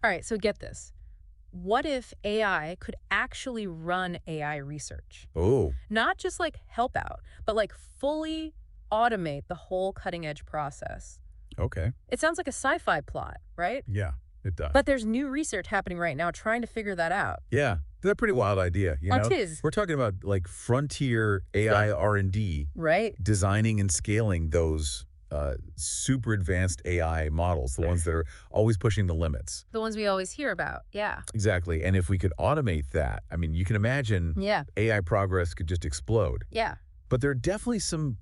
All right, so get this. What if AI could actually run AI research? Oh, Not just like help out, but like fully automate the whole cutting edge process. okay. It sounds like a sci-fi plot, right? Yeah, it does. But there's new research happening right now trying to figure that out. Yeah, that's a pretty wild idea, you know? Tis, We're talking about like frontier AI R&D, right? designing and scaling those super advanced AI models, the ones that are always pushing the limits. The ones we always hear about. Yeah. Exactly. And if we could automate that, I mean, you can imagine Yeah. AI progress could just explode. Yeah. But there are definitely some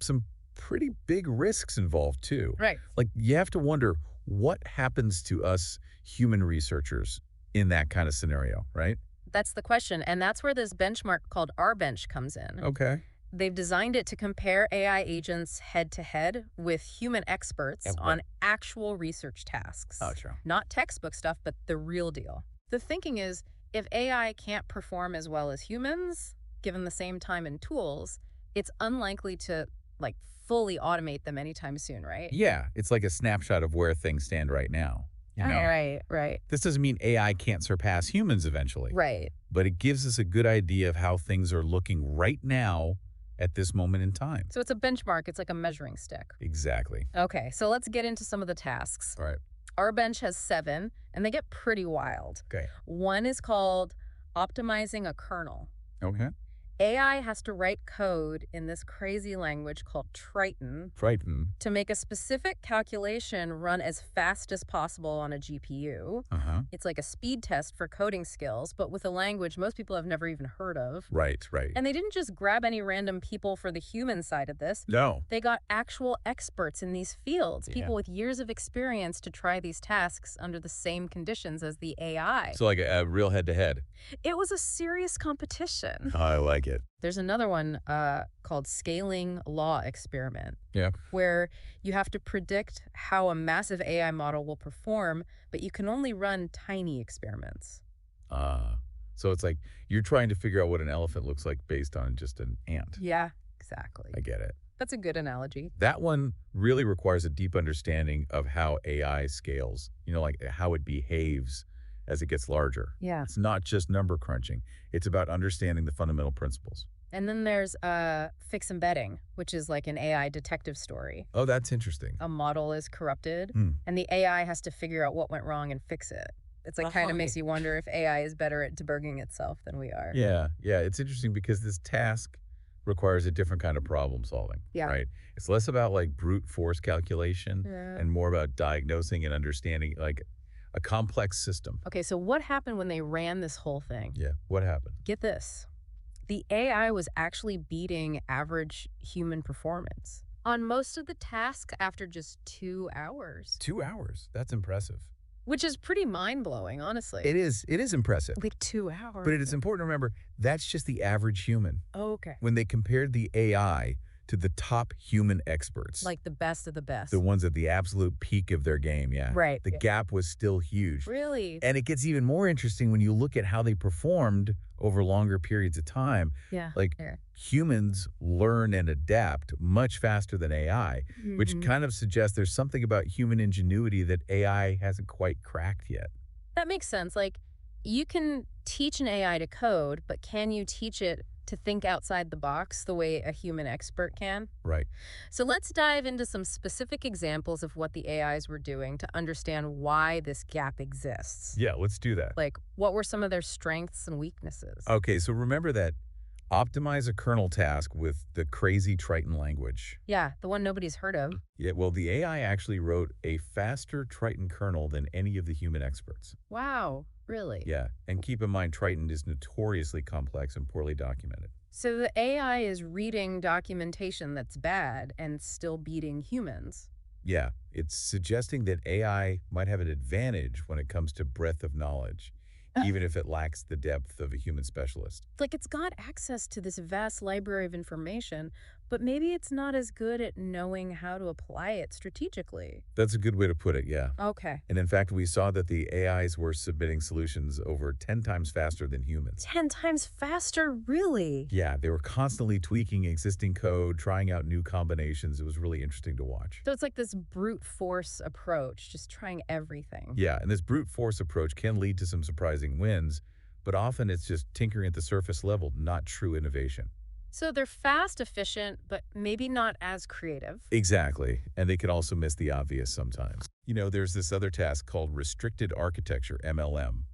pretty big risks involved too. Right. Like you have to wonder what happens to us human researchers in that kind of scenario, right? That's the question. And that's where this benchmark called R bench comes in. Okay. They've designed it to compare AI agents head to head with human experts And on actual research tasks. Oh, true. Not textbook stuff, but the real deal. The thinking is if AI can't perform as well as humans, given the same time and tools, it's unlikely to like fully automate them anytime soon, right? Yeah, it's like a snapshot of where things stand right now. You know, Right. this doesn't mean AI can't surpass humans eventually, Right. but it gives us a good idea of how things are looking right now at this moment in time. So it's a benchmark, it's like a measuring stick. Exactly. Okay, so let's get into some of the tasks. All right. Our bench has 7, and they get pretty wild. Okay. One is called optimizing a kernel. Okay. AI has to write code in this crazy language called Triton Frightened. to make a specific calculation run as fast as possible on a GPU. Uh-huh. It's like a speed test for coding skills, but with a language most people have never even heard of. Right. And they didn't just grab any random people for the human side of this. No. They got actual experts in these fields, Yeah. people with years of experience to try these tasks under the same conditions as the AI. So like a real head-to-head. It was a serious competition. I like it. There's another one called scaling law experiment. Yeah. Where you have to predict how a massive AI model will perform, but you can only run tiny experiments. So it's like you're trying to figure out what an elephant looks like based on just an ant. Yeah, exactly. I get it. That's a good analogy. That one really requires a deep understanding of how AI scales, like how it behaves as it gets larger. Yeah. It's not just number crunching. It's about understanding the fundamental principles. And then there's fix embedding, which is like an AI detective story. Oh, that's interesting. A model is corrupted, Hmm. and the AI has to figure out what went wrong and fix it. It's like kind of makes you wonder if AI is better at debugging itself than we are. Yeah. It's interesting because this task requires a different kind of problem solving. Yeah. Right. It's less about like brute force calculation Yeah. and more about diagnosing and understanding like a complex system. Okay, so what happened when they ran this whole thing? Yeah. What happened? Get this. The AI was actually beating average human performance on most of the tasks after just 2 hours, 2 hours. That's impressive. which is pretty mind-blowing, honestly. It is impressive. Like 2 hours. But it is important to remember that's just the average human. Okay. When they compared the AI to the top human experts, Like the best of the best. the ones at the absolute peak of their game, Right. the gap was still huge. Really? And it gets even more interesting when you look at how they performed over longer periods of time. Yeah. Like Yeah. humans learn and adapt much faster than AI, which Mhm. kind of suggests there's something about human ingenuity that AI hasn't quite cracked yet. That makes sense. Like, you can teach an AI to code, but can you teach it to think outside the box the way a human expert can? Right. So let's dive into some specific examples of what the AIs were doing to understand why this gap exists. Yeah, let's do that. Like, what were some of their strengths and weaknesses? Okay, so remember that optimize a kernel task with the crazy Triton language. Yeah, the one nobody's heard of. Yeah, well, the AI actually wrote a faster Triton kernel than any of the human experts. Wow, really? Yeah, and keep in mind, Triton is notoriously complex and poorly documented. So the AI is reading documentation that's bad and still beating humans. Yeah, it's suggesting that AI might have an advantage when it comes to breadth of knowledge, even if it lacks the depth of a human specialist. Like, it's got access to this vast library of information, but maybe it's not as good at knowing how to apply it strategically. That's a good way to put it, yeah. Okay. And in fact, we saw that the AIs were submitting solutions over 10 times faster than humans. 10 times faster, really? Yeah, they were constantly tweaking existing code, trying out new combinations. It was really interesting to watch. So it's like this brute force approach, just trying everything. Yeah, and this brute force approach can lead to some surprising wins, but often it's just tinkering at the surface level, not true innovation. So they're fast, efficient, but maybe not as creative. Exactly, and they can also miss the obvious sometimes. There's this other task called restricted architecture, MLM.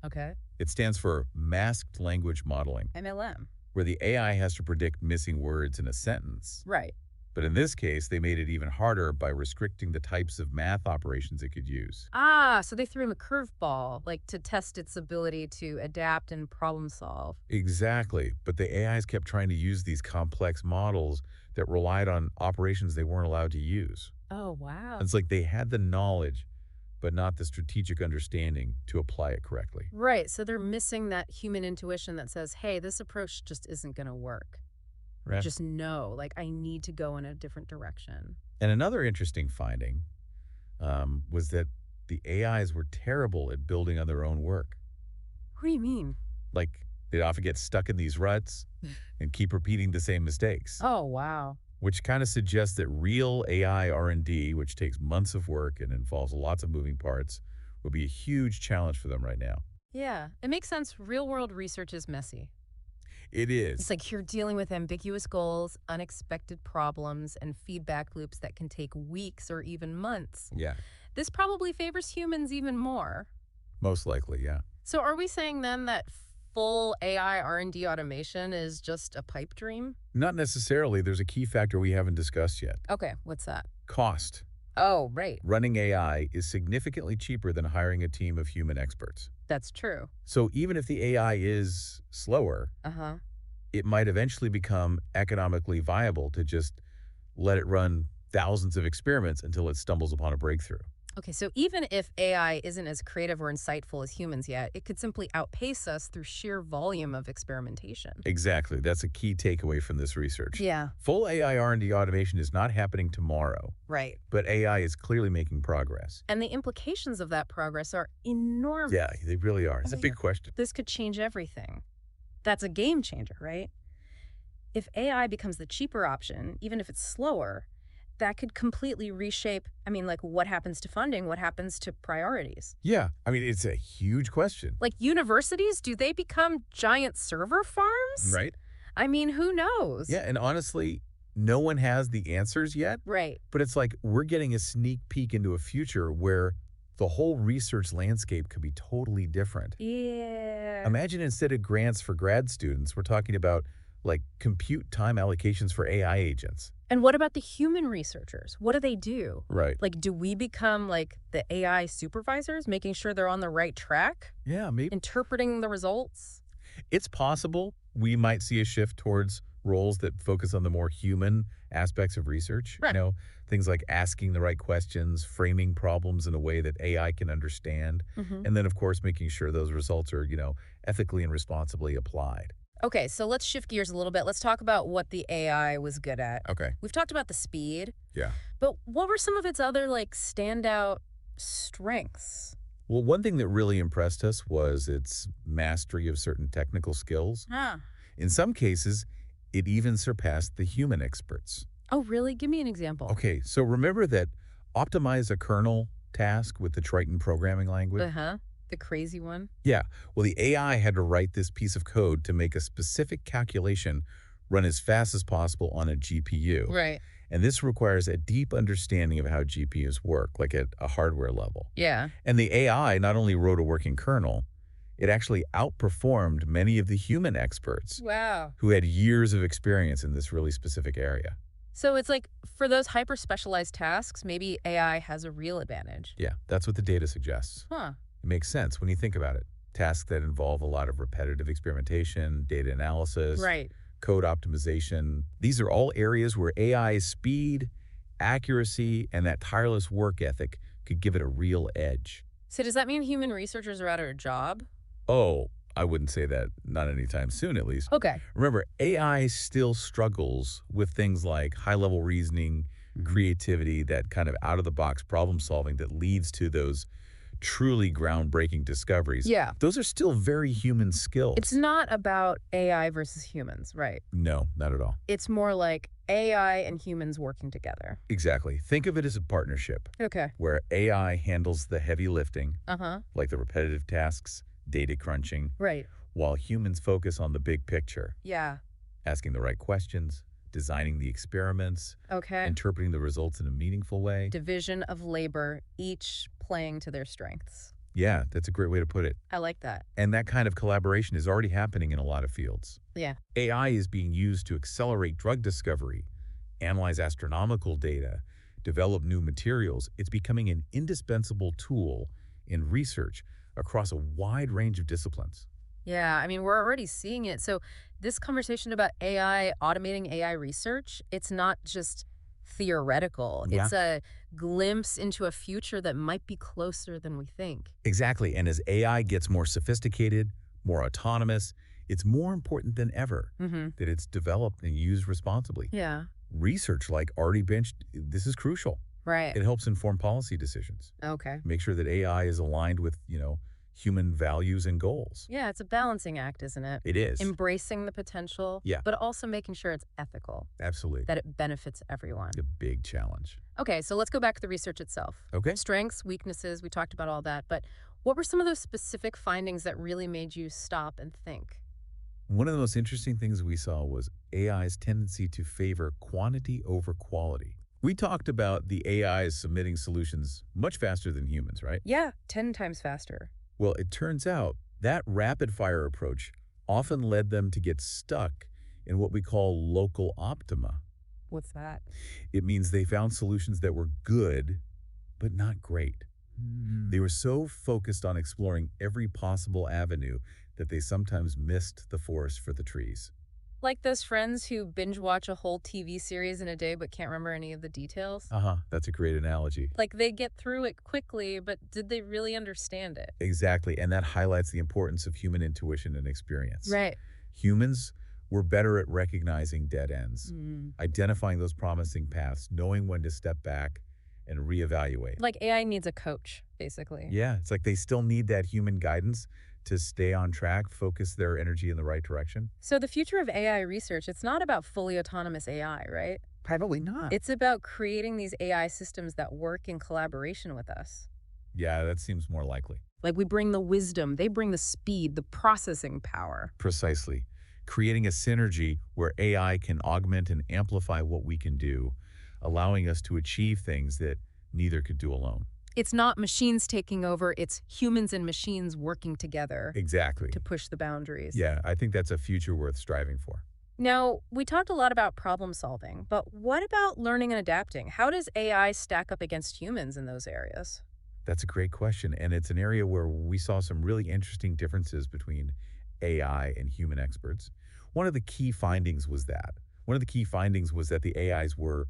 Okay. It stands for masked language modeling, MLM. where the AI has to predict missing words in a sentence. Right. But in this case, they made it even harder by restricting the types of math operations it could use. Ah, so they threw him a curveball, like to test its ability to adapt and problem solve. Exactly, but the AIs kept trying to use these complex models that relied on operations they weren't allowed to use. Oh, wow. It's like they had the knowledge, but not the strategic understanding to apply it correctly. Right. So they're missing that human intuition that says, hey, this approach just isn't going to work. Right? Just know, like, I need to go in a different direction. And another interesting finding was that the AIs were terrible at building on their own work. What do you mean? Like, they'd often get stuck in these ruts and keep repeating the same mistakes, Oh, wow. which kind of suggests that real AI R&D, which takes months of work and involves lots of moving parts, would be a huge challenge for them right now. Yeah, it makes sense. Real world research is messy. It It's is. like you're dealing with ambiguous goals, unexpected problems, and feedback loops that can take weeks or even months. Yeah, This probably favors humans even more. most likely, yeah. So are we saying then that full AI R&D automation is just a pipe dream? Not necessarily. There's a key factor we haven't discussed yet. Okay, what's that? Cost. Oh, right. Running AI is significantly cheaper than hiring a team of human experts. That's true. So even if the AI is slower, Uh-huh. it might eventually become economically viable to just let it run thousands of experiments until it stumbles upon a breakthrough. Okay, so even if AI isn't as creative or insightful as humans yet, it could simply outpace us through sheer volume of experimentation. Exactly. That's a key takeaway from this research. Yeah, Full AI R&D automation is not happening tomorrow, right. but AI is clearly making progress. And the implications of that progress are enormous. Yeah, they really are. It's a Okay. big question. This could change everything. That's a game changer, right? If AI becomes the cheaper option, even if it's slower, that could completely reshape, like what happens to funding, what happens to priorities. Yeah, I mean, it's a huge question, Like universities, do they become giant server farms? right? Who knows? Yeah, and honestly, no one has the answers yet, Right. but it's like we're getting a sneak peek into a future where the whole research landscape could be totally different. Yeah. Imagine instead of grants for grad students, we're talking about like compute time allocations for AI agents. And what about the human researchers? What do they do? Right. Like, do we become like the AI supervisors, making sure they're on the right track, Yeah, maybe. interpreting the results? It's possible we might see a shift towards roles that focus on the more human aspects of research. Right. Things like asking the right questions, framing problems in a way that AI can understand, Mhm. and then, of course, making sure those results are, ethically and responsibly applied. Okay, so let's shift gears a little bit. Let's talk about what the AI was good at. Okay. We've talked about the speed, Yeah. but what were some of its other standout strengths? Well, one thing that really impressed us was its mastery of certain technical skills. Huh. In some cases, it even surpassed the human experts. Oh, really? Give me an example. Okay, so remember that optimize a kernel task with the Triton programming language? Uh-huh. The crazy one. Yeah, well, the AI had to write this piece of code to make a specific calculation run as fast as possible on a GPU. Right. And this requires a deep understanding of how GPUs work, like at a hardware level. Yeah. And the AI not only wrote a working kernel, it actually outperformed many of the human experts Wow. who had years of experience in this really specific area. So it's like for those hyper specialized tasks, maybe AI has a real advantage. Yeah, that's what the data suggests. Huh. It makes sense when you think about it. Tasks that involve a lot of repetitive experimentation, data analysis, Right. code optimization. These are all areas where AI's speed, accuracy, and that tireless work ethic could give it a real edge. So does that mean human researchers are out of a job? Oh, I wouldn't say that, not anytime soon at least. Okay. Remember, AI still struggles with things like high-level reasoning, Mhm. creativity, that kind of out-of-the-box problem solving that leads to those truly groundbreaking discoveries. Yeah. Those are still very human It's skills. not about AI versus humans, right? No, not at all. It's more like AI and humans working together. Exactly. Think of it as a partnership Okay. where AI handles the heavy lifting, Uh-huh. like the repetitive tasks, data crunching, Right. while humans focus on the big picture, Yeah. asking the right questions, designing the experiments, Okay. interpreting the results in a meaningful way. Division of labor, each playing to their strengths. Yeah, that's a great way to put it. I like that. And that kind of collaboration is already happening in a lot of fields. Yeah. AI is being used to accelerate drug discovery, analyze astronomical data, develop new materials. It's becoming an indispensable tool in research across a wide range of disciplines. Yeah, I mean, we're already seeing it. So, this conversation about AI, automating AI research, it's not just theoretical. Yeah, It's a glimpse into a future that might be closer than we think. exactly. And as AI gets more sophisticated, more autonomous, it's more important than ever Mhm. that it's developed and used responsibly. Yeah. Research like already benched, this is crucial. Right. It helps inform policy decisions. Okay. Make sure that AI is aligned with, human values and goals. Yeah, it's a balancing act, isn't it? It is. Embracing the potential, Yeah, but also making sure it's ethical, absolutely. that it benefits everyone. A big challenge. Okay, so let's go back to the research itself. Okay. Strengths, weaknesses, we talked about all that, but what were some of those specific findings that really made you stop and think? One of the most interesting things we saw was AI's tendency to favor quantity over quality. We talked about the AIs submitting solutions much faster than humans, right? Yeah, 10 times faster. Well, it turns out that rapid fire approach often led them to get stuck in what we call local optima. What's that? It means they found solutions that were good, but not great. They were so focused on exploring every possible avenue that they sometimes missed the forest for the trees. Like those friends who binge watch a whole TV series in a day but can't remember any of the details? Uh-huh, that's a great analogy. Like they get through it quickly, but did they really understand it? Exactly, and that highlights the importance of human intuition and experience. Right. Humans were better at recognizing dead ends, Mm. identifying those promising paths, knowing when to step back and reevaluate. Like AI needs a coach, basically. Yeah, it's like they still need that human guidance to stay on track, focus their energy in the right direction. So the future of AI research, it's not about fully autonomous AI, right? Probably not. It's about creating these AI systems that work in collaboration with us. Yeah, that seems more likely. Like we bring the wisdom, they bring the speed, the processing power. Precisely. Creating a synergy where AI can augment and amplify what we can do, allowing us to achieve things that neither could do alone. It's not machines taking over, it's humans and machines working together Exactly. to push the boundaries. Yeah, I think that's a future worth striving for. Now, we talked a lot about problem solving, but what about learning and adapting? How does AI stack up against humans in those areas? That's a great question, and it's an area where we saw some really interesting differences between AI and human experts. One of the key findings was that. One of the key findings was that the AIs were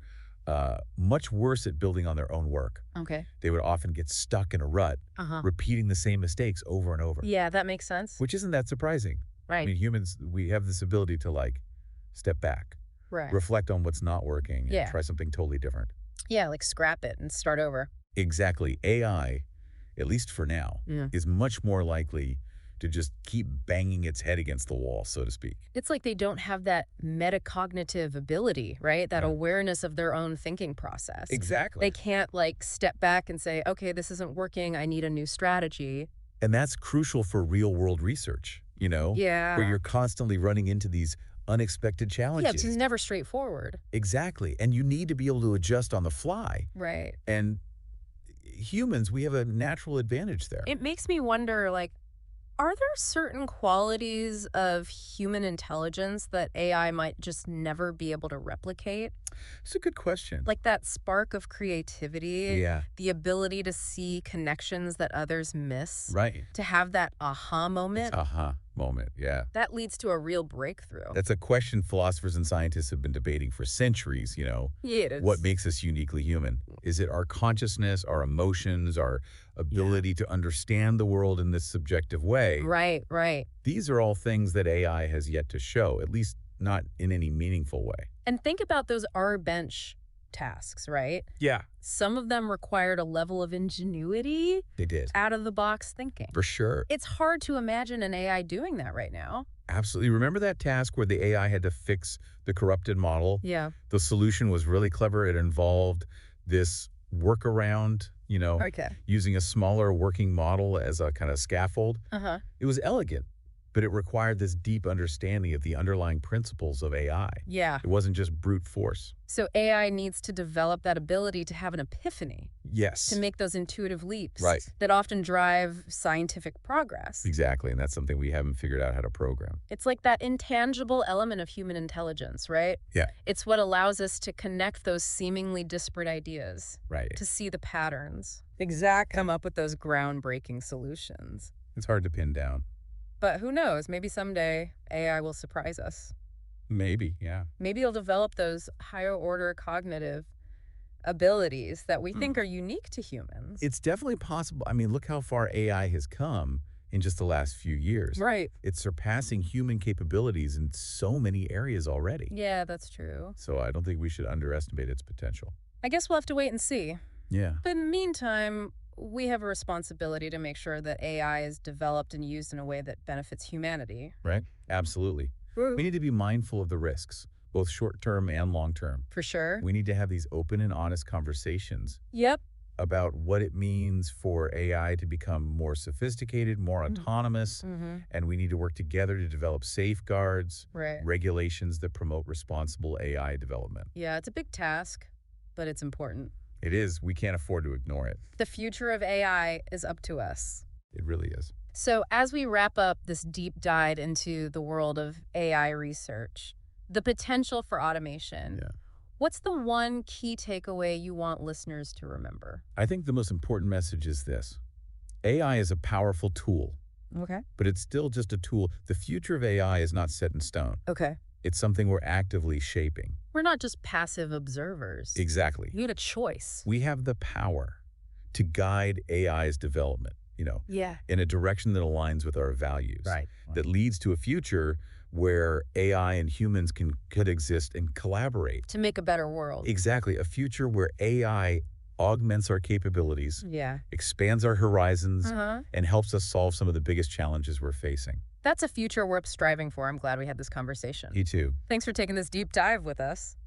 much worse at building on their own work. Okay. They would often get stuck in a rut, Uh-huh. repeating the same mistakes over and over, Yeah, that makes sense. which isn't that surprising. I Right. mean, humans, we have this ability to step back, Right. reflect on what's not working, and Yeah. try something totally different. Yeah, like scrap it and start over. Exactly. AI, at least for now, Yeah. is much more likely to just keep banging its head against the wall, so to speak. It's like they don't have that metacognitive ability, right? That Yeah. awareness of their own thinking process. Exactly. They can't like step back and say, okay, this isn't working. I need a new strategy. And that's crucial for real world research, where Yeah. you're constantly running into these unexpected Yeah, challenges. it's never straightforward. Exactly. And you need to be able to adjust on the fly. Right. And humans, we have a natural advantage there. It makes me wonder, like, are there certain qualities of human intelligence that AI might just never be able to replicate? It's a good question. Like that spark of creativity, Yeah, the ability to see connections that others miss, right. to have that aha It's moment? aha moment. Yeah. That leads to a real breakthrough. That's a question philosophers and scientists have been debating for centuries, Yeah, What it's makes us uniquely human? Is it our consciousness, our emotions, our yeah. ability to understand the world in this subjective way? Right, right. These are all things that AI has yet to show, at least not in any meaningful way. And think about those R bench tasks, right? Yeah, Some of them required a level of ingenuity, they did. out of the box thinking. For sure. It's hard to imagine an AI doing that right now. Absolutely. Remember that task where the AI had to fix the corrupted model? Yeah. The solution was really clever. It involved this workaround, Okay. using a smaller working model as a kind of scaffold. Uh-huh. It was elegant, but it required this deep understanding of the underlying principles of AI. Yeah. It wasn't just brute force. So AI needs to develop that ability to have an epiphany, to Yes. make those intuitive leaps Right. that often drive scientific progress. Exactly. And that's something we haven't figured out how to program. It's like that intangible element of human intelligence, right? Yeah. It's what allows us to connect those seemingly disparate ideas, Right. to see the patterns. Exactly. Come up with those groundbreaking solutions. It's hard to pin down. But who knows? Maybe someday AI will surprise us. Maybe. Yeah. Maybe it'll develop those higher order cognitive abilities that we think are unique to humans. It's definitely possible. I mean, look how far AI has come in just the last few years. Right. It's surpassing human capabilities in so many areas already. Yeah, that's true. So I don't think we should underestimate its potential. I guess we'll have to wait and see. Yeah. But in the meantime, we have a responsibility to make sure that AI is developed and used in a way that benefits humanity. Right? Absolutely. We need to be mindful of the risks, both short-term and long-term. For sure. We need to have these open and honest conversations Yep. about what it means for AI to become more sophisticated, more autonomous, and we need to work together to develop safeguards, Right. regulations that promote responsible AI development. Yeah, it's a big task, but it's important. It is. We can't afford to ignore it. The future of AI is up to us. It really is. So, as we wrap up this deep dive into the world of AI research, the potential for automation, Yeah. what's the one key takeaway you want listeners to remember? I think the most important message is this. AI is a powerful tool, Okay. but it's still just a tool. The future of AI is not set in stone. Okay. It's something we're actively shaping. We're not just passive observers. Exactly. You had a choice. We have the power to guide AI's development, Yeah. in a direction that aligns with our values. Right. That leads to a future where AI and humans could exist and collaborate. To make a better world. Exactly. A future where AI augments our capabilities, Yeah. expands our horizons, Uh-huh. and helps us solve some of the biggest challenges we're facing. That's a future worth striving for. I'm glad we had this conversation. Me too. Thanks for taking this deep dive with us.